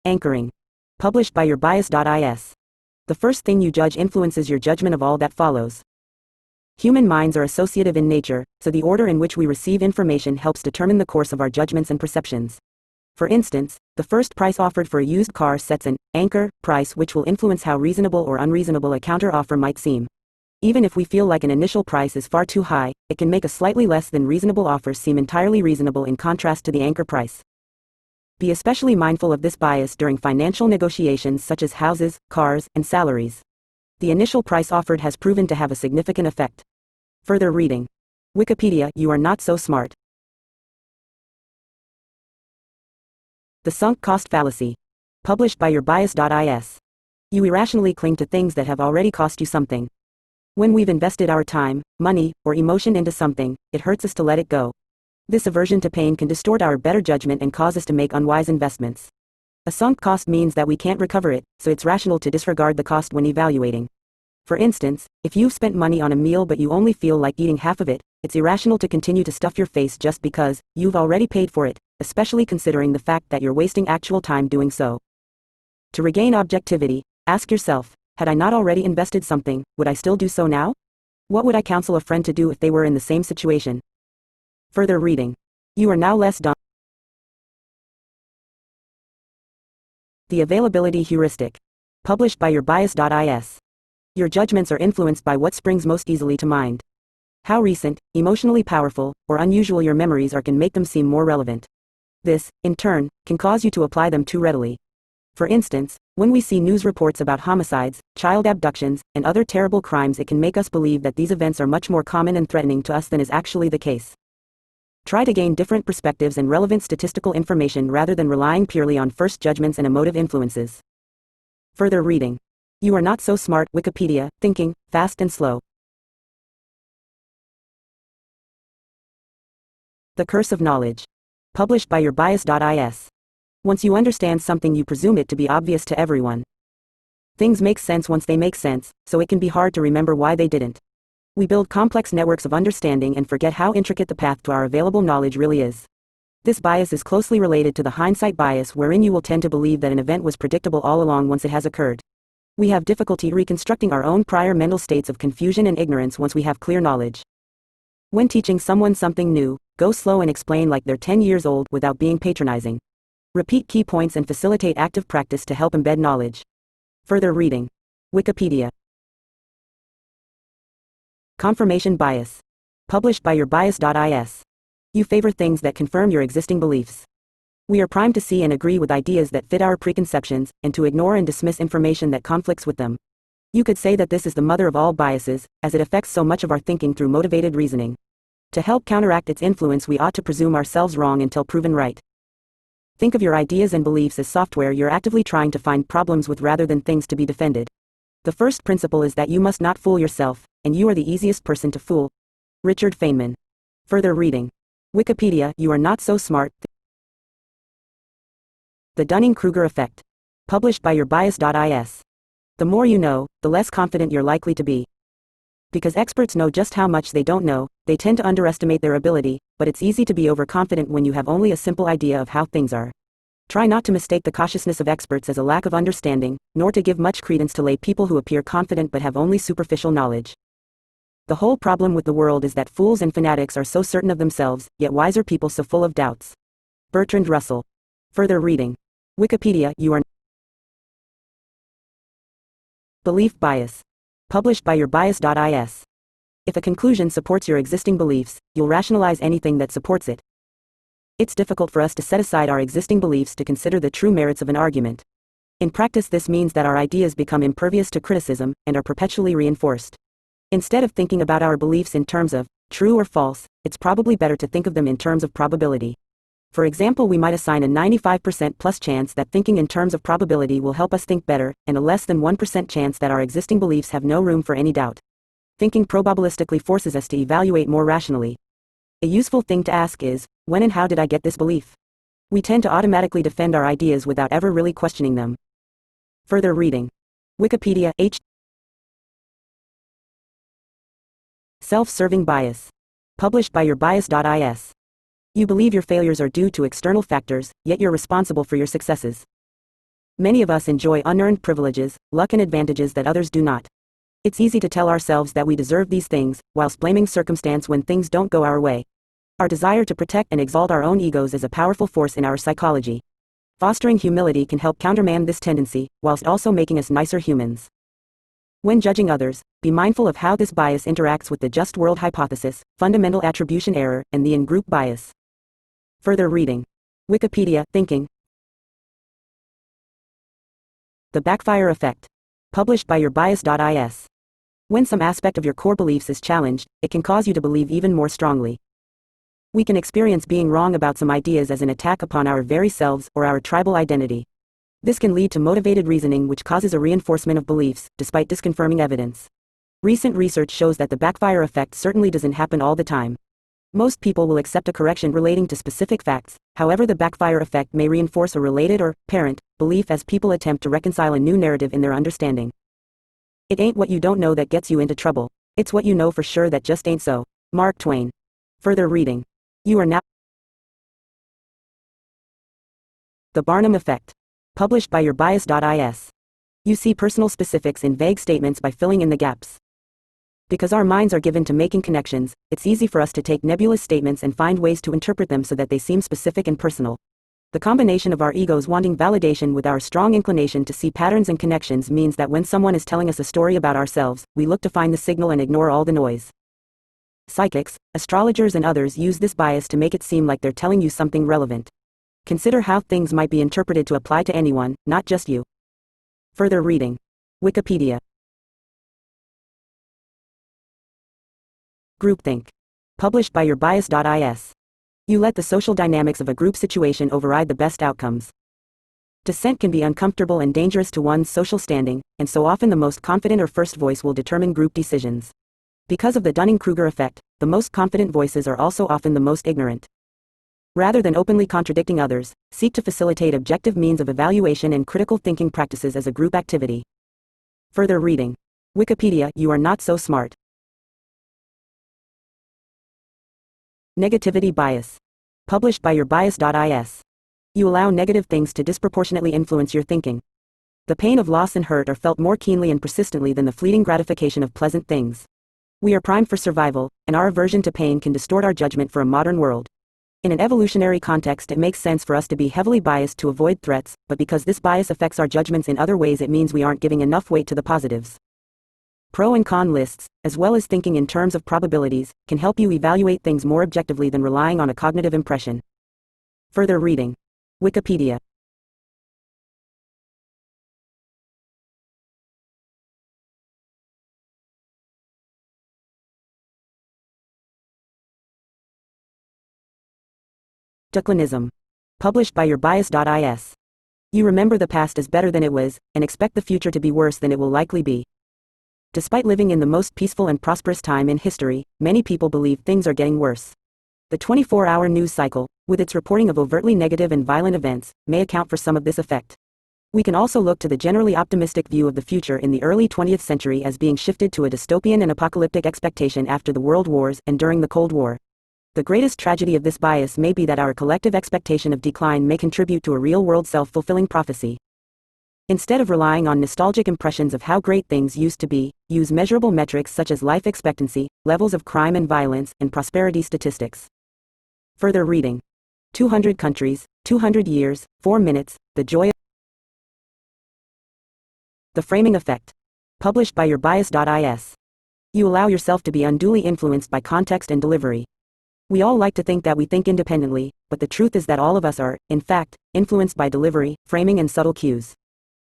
Anchoring. Published by yourbias.is. The first thing you judge influences your judgment of all that follows. Human minds are associative in nature, so the order in which we receive information helps determine the course of our judgments and perceptions. For instance, the first price offered for a used car sets an anchor price which will influence how reasonable or unreasonable a counter-offer might seem. Even if we feel like an initial price is far too high, it can make a slightly less than reasonable offer seem entirely reasonable in contrast to the anchor price. Be especially mindful of this bias during financial negotiations such as houses, cars, and salaries. The initial price offered has proven to have a significant effect. Further reading. Wikipedia. You are not so smart. The sunk cost fallacy. Published by yourbias.is. You irrationally cling to things that have already cost you something. When we've invested our time, money, or emotion into something, it hurts us to let it go. This aversion to pain can distort our better judgment and cause us to make unwise investments. A sunk cost means that we can't recover it, so it's rational to disregard the cost when evaluating. For instance, if you've spent money on a meal but you only feel like eating half of it, it's irrational to continue to stuff your face just because you've already paid for it, especially considering the fact that you're wasting actual time doing so. To regain objectivity, ask yourself, had I not already invested something, would I still do so now? What would I counsel a friend to do if they were in the same situation? Further reading. You are now less dumb. The availability heuristic. Published by yourbias.is. Your judgments are influenced by what springs most easily to mind. How recent, emotionally powerful, or unusual your memories are can make them seem more relevant. This, in turn, can cause you to apply them too readily. For instance, when we see news reports about homicides, child abductions, and other terrible crimes, it can make us believe that these events are much more common and threatening to us than is actually the case. Try to gain different perspectives and relevant statistical information rather than relying purely on first judgments and emotive influences. Further reading. You are not so smart. Wikipedia. Thinking, fast and slow. The curse of knowledge. Published by yourbias.is. Once you understand something, you presume it to be obvious to everyone. Things make sense once they make sense, so it can be hard to remember why they didn't. We build complex networks of understanding and forget how intricate the path to our available knowledge really is. This bias is closely related to the hindsight bias, wherein you will tend to believe that an event was predictable all along once it has occurred. We have difficulty reconstructing our own prior mental states of confusion and ignorance once we have clear knowledge. When teaching someone something new, go slow and explain like they're 10 years old without being patronizing. Repeat key points and facilitate active practice to help embed knowledge. Further reading. Wikipedia. Confirmation bias. Published by yourbias.is. You favor things that confirm your existing beliefs. We are primed to see and agree with ideas that fit our preconceptions, and to ignore and dismiss information that conflicts with them. You could say that this is the mother of all biases, as it affects so much of our thinking through motivated reasoning. To help counteract its influence, we ought to presume ourselves wrong until proven right. Think of your ideas and beliefs as software you're actively trying to find problems with rather than things to be defended. The first principle is that you must not fool yourself, and you are the easiest person to fool. Richard Feynman. Further reading. Wikipedia. You are not so smart. The Dunning-Kruger effect. Published by yourbias.is. The more you know, the less confident you're likely to be. Because experts know just how much they don't know, they tend to underestimate their ability, but it's easy to be overconfident when you have only a simple idea of how things are. Try not to mistake the cautiousness of experts as a lack of understanding, nor to give much credence to lay people who appear confident but have only superficial knowledge. The whole problem with the world is that fools and fanatics are so certain of themselves, yet wiser people so full of doubts. Bertrand Russell. Further reading. Wikipedia. You are belief bias. Published by yourbias.is. If a conclusion supports your existing beliefs, you'll rationalize anything that supports it. It's difficult for us to set aside our existing beliefs to consider the true merits of an argument. In practice, this means that our ideas become impervious to criticism and are perpetually reinforced. Instead of thinking about our beliefs in terms of true or false, it's probably better to think of them in terms of probability. For example, we might assign a 95% plus chance that thinking in terms of probability will help us think better, and a less than 1% chance that our existing beliefs have no room for any doubt. Thinking probabilistically forces us to evaluate more rationally. A useful thing to ask is, when and how did I get this belief? We tend to automatically defend our ideas without ever really questioning them. Further reading. Wikipedia. Self-serving bias. Published by yourbias.is. You believe your failures are due to external factors, yet you're responsible for your successes. Many of us enjoy unearned privileges, luck and advantages that others do not. It's easy to tell ourselves that we deserve these things, whilst blaming circumstance when things don't go our way. Our desire to protect and exalt our own egos is a powerful force in our psychology. Fostering humility can help countermand this tendency, whilst also making us nicer humans. When judging others, be mindful of how this bias interacts with the just world hypothesis, fundamental attribution error, and the in-group bias. Further reading. Wikipedia, thinking. The backfire effect. Published by yourbias.is. When some aspect of your core beliefs is challenged, it can cause you to believe even more strongly. We can experience being wrong about some ideas as an attack upon our very selves or our tribal identity. This can lead to motivated reasoning, which causes a reinforcement of beliefs, despite disconfirming evidence. Recent research shows that the backfire effect certainly doesn't happen all the time. Most people will accept a correction relating to specific facts, however the backfire effect may reinforce a related or parent belief as people attempt to reconcile a new narrative in their understanding. It ain't what you don't know that gets you into trouble, it's what you know for sure that just ain't so. Mark Twain. Further reading. You are now. The Barnum effect. Published by yourbias.is. You see personal specifics in vague statements by filling in the gaps. Because our minds are given to making connections, it's easy for us to take nebulous statements and find ways to interpret them so that they seem specific and personal. The combination of our egos wanting validation with our strong inclination to see patterns and connections means that when someone is telling us a story about ourselves, we look to find the signal and ignore all the noise. Psychics, astrologers and others use this bias to make it seem like they're telling you something relevant. Consider how things might be interpreted to apply to anyone, not just you. Further reading. Wikipedia. Groupthink. Published by yourbias.is. You let the social dynamics of a group situation override the best outcomes. Dissent can be uncomfortable and dangerous to one's social standing, and so often the most confident or first voice will determine group decisions. Because of the Dunning-Kruger effect, the most confident voices are also often the most ignorant. Rather than openly contradicting others, seek to facilitate objective means of evaluation and critical thinking practices as a group activity. Further reading. Wikipedia. You are not so smart. Negativity bias. Published by yourbias.is. You allow negative things to disproportionately influence your thinking. The pain of loss and hurt are felt more keenly and persistently than the fleeting gratification of pleasant things. We are primed for survival, and our aversion to pain can distort our judgment for a modern world. In an evolutionary context, it makes sense for us to be heavily biased to avoid threats, but because this bias affects our judgments in other ways, it means we aren't giving enough weight to the positives. Pro and con lists, as well as thinking in terms of probabilities, can help you evaluate things more objectively than relying on a cognitive impression. Further reading. Wikipedia. Declinism. Published by yourbias.is. You remember the past as better than it was, and expect the future to be worse than it will likely be. Despite living in the most peaceful and prosperous time in history, many people believe things are getting worse. The 24-hour news cycle, with its reporting of overtly negative and violent events, may account for some of this effect. We can also look to the generally optimistic view of the future in the early 20th century as being shifted to a dystopian and apocalyptic expectation after the World Wars and during the Cold War. The greatest tragedy of this bias may be that our collective expectation of decline may contribute to a real-world self-fulfilling prophecy. Instead of relying on nostalgic impressions of how great things used to be, use measurable metrics such as life expectancy, levels of crime and violence, and prosperity statistics. Further reading. 200 countries, 200 years, 4 minutes, the joy of the framing effect. Published by yourbias.is. You allow yourself to be unduly influenced by context and delivery. We all like to think that we think independently, but the truth is that all of us are, in fact, influenced by delivery, framing and subtle cues.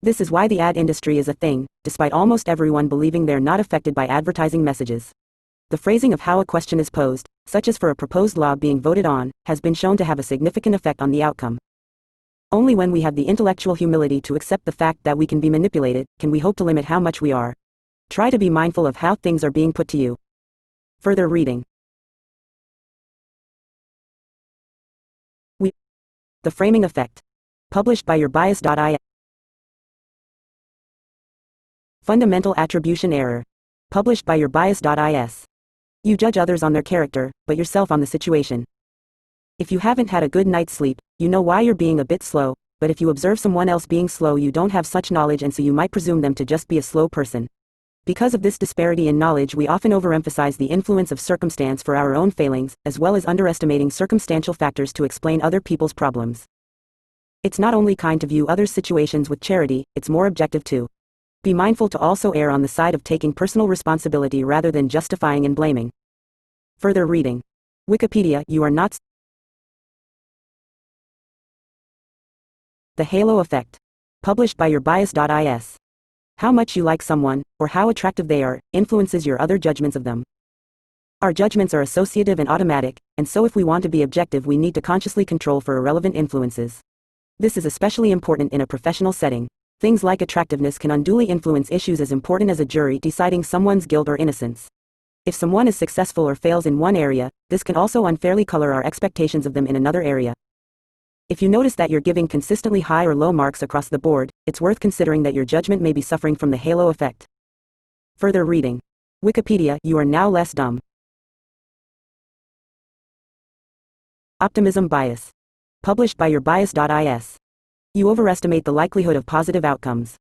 This is why the ad industry is a thing, despite almost everyone believing they're not affected by advertising messages. The phrasing of how a question is posed, such as for a proposed law being voted on, has been shown to have a significant effect on the outcome. Only when we have the intellectual humility to accept the fact that we can be manipulated, can we hope to limit how much we are. Try to be mindful of how things are being put to you. Further reading. The framing effect. Published by yourbias.is. Fundamental attribution error. Published by yourbias.is. You judge others on their character, but yourself on the situation. If you haven't had a good night's sleep, you know why you're being a bit slow, but if you observe someone else being slow, you don't have such knowledge, and so you might presume them to just be a slow person. Because of this disparity in knowledge, we often overemphasize the influence of circumstance for our own failings, as well as underestimating circumstantial factors to explain other people's problems. It's not only kind to view others' situations with charity, it's more objective too. Be mindful to also err on the side of taking personal responsibility rather than justifying and blaming. Further reading. Wikipedia, you are not. The Halo Effect. Published by yourbias.is. How much you like someone, or how attractive they are, influences your other judgments of them. Our judgments are associative and automatic, and so if we want to be objective, we need to consciously control for irrelevant influences. This is especially important in a professional setting. Things like attractiveness can unduly influence issues as important as a jury deciding someone's guilt or innocence. If someone is successful or fails in one area, this can also unfairly color our expectations of them in another area. If you notice that you're giving consistently high or low marks across the board, it's worth considering that your judgment may be suffering from the halo effect. Further reading. Wikipedia, you are now less dumb. Optimism bias. Published by yourbias.is. You overestimate the likelihood of positive outcomes.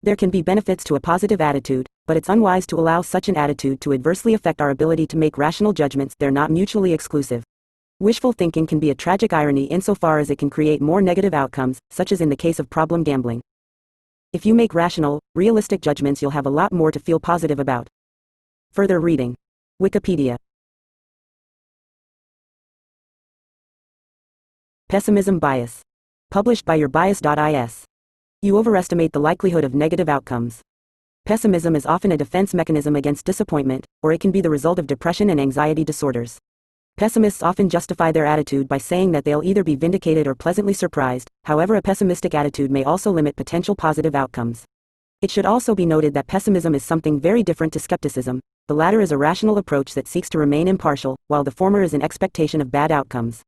There can be benefits to a positive attitude, but it's unwise to allow such an attitude to adversely affect our ability to make rational judgments. They're not mutually exclusive. Wishful thinking can be a tragic irony insofar as it can create more negative outcomes, such as in the case of problem gambling. If you make rational, realistic judgments, you'll have a lot more to feel positive about. Further reading. Wikipedia. Pessimism bias. Published by yourbias.is. You overestimate the likelihood of negative outcomes. Pessimism is often a defense mechanism against disappointment, or it can be the result of depression and anxiety disorders. Pessimists often justify their attitude by saying that they'll either be vindicated or pleasantly surprised. However, a pessimistic attitude may also limit potential positive outcomes. It should also be noted that pessimism is something very different to skepticism. The latter is a rational approach that seeks to remain impartial, while the former is an expectation of bad outcomes.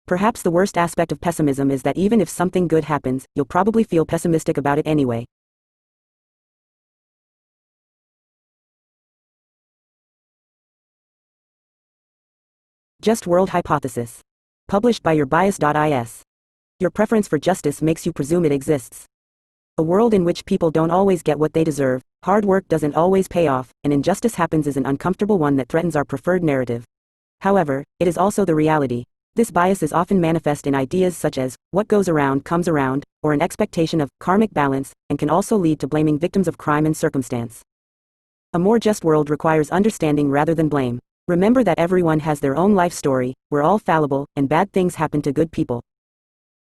Perhaps the worst aspect of pessimism is that even if something good happens, you'll probably feel pessimistic about it anyway. Just World Hypothesis. Published by yourbias.is. Your preference for justice makes you presume it exists. A world in which people don't always get what they deserve, hard work doesn't always pay off, and injustice happens is an uncomfortable one that threatens our preferred narrative. However, it is also the reality. This bias is often manifest in ideas such as, what goes around comes around, or an expectation of karmic balance, and can also lead to blaming victims of crime and circumstance. A more just world requires understanding rather than blame. Remember that everyone has their own life story, we're all fallible, and bad things happen to good people.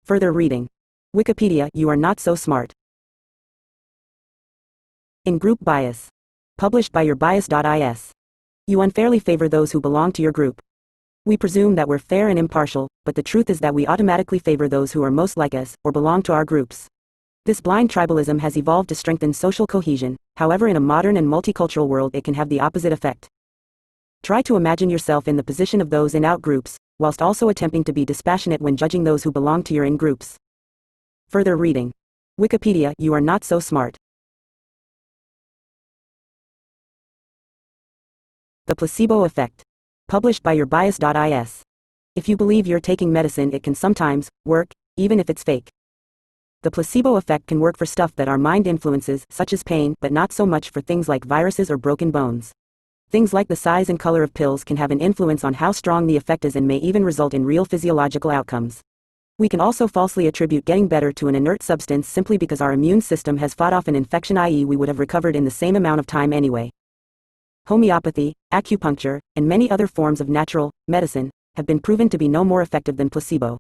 Further reading. Wikipedia, you are not so smart. In-group bias. Published by yourbias.is. You unfairly favor those who belong to your group. We presume that we're fair and impartial, but the truth is that we automatically favor those who are most like us, or belong to our groups. This blind tribalism has evolved to strengthen social cohesion. However, in a modern and multicultural world, it can have the opposite effect. Try to imagine yourself in the position of those in out groups, whilst also attempting to be dispassionate when judging those who belong to your in groups. Further reading. Wikipedia, you are not so smart. The placebo effect. Published by yourbias.is. If you believe you're taking medicine, it can sometimes work, even if it's fake. The placebo effect can work for stuff that our mind influences, such as pain, but not so much for things like viruses or broken bones. Things like the size and color of pills can have an influence on how strong the effect is and may even result in real physiological outcomes. We can also falsely attribute getting better to an inert substance simply because our immune system has fought off an infection, i.e., we would have recovered in the same amount of time anyway. Homeopathy, acupuncture, and many other forms of natural medicine have been proven to be no more effective than placebo.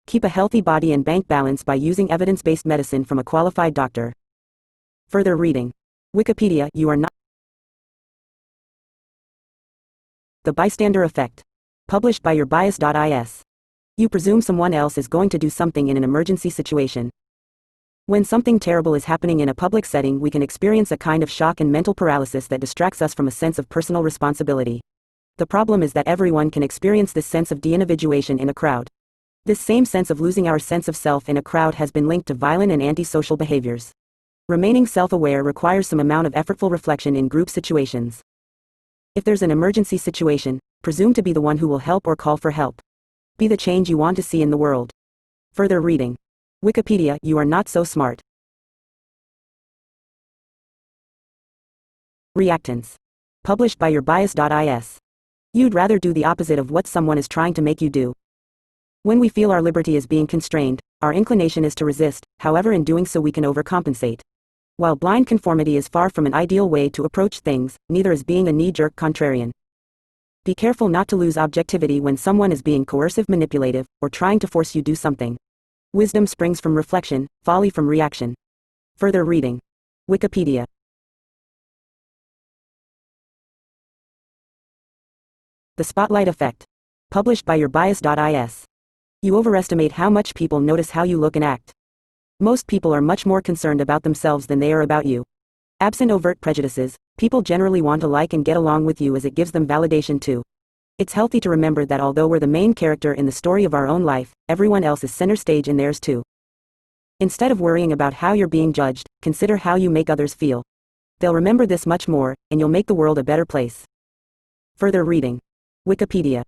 Keep a healthy body and bank balance by using evidence-based medicine from a qualified doctor. Further reading. Wikipedia, you are not. The bystander effect. Published by yourbias.is. You presume someone else is going to do something in an emergency situation. When something terrible is happening in a public setting, we can experience a kind of shock and mental paralysis that distracts us from a sense of personal responsibility. The problem is that everyone can experience this sense of de-individuation in a crowd. This same sense of losing our sense of self in a crowd has been linked to violent and antisocial behaviors. Remaining self-aware requires some amount of effortful reflection in group situations. If there's an emergency situation, presume to be the one who will help or call for help. Be the change you want to see in the world. Further reading. Wikipedia, you are not so smart. Reactance. Published by yourbias.is. You'd rather do the opposite of what someone is trying to make you do. When we feel our liberty is being constrained, our inclination is to resist, however in doing so we can overcompensate. While blind conformity is far from an ideal way to approach things, neither is being a knee-jerk contrarian. Be careful not to lose objectivity when someone is being coercive, manipulative, or trying to force you do something. Wisdom springs from reflection, folly from reaction. Further reading. Wikipedia. The Spotlight Effect. Published by yourbias.is. You overestimate how much people notice how you look and act. Most people are much more concerned about themselves than they are about you. Absent overt prejudices, people generally want to like and get along with you as it gives them validation too. It's healthy to remember that although we're the main character in the story of our own life, everyone else is center stage in theirs too. Instead of worrying about how you're being judged, consider how you make others feel. They'll remember this much more, and you'll make the world a better place. Further reading. Wikipedia.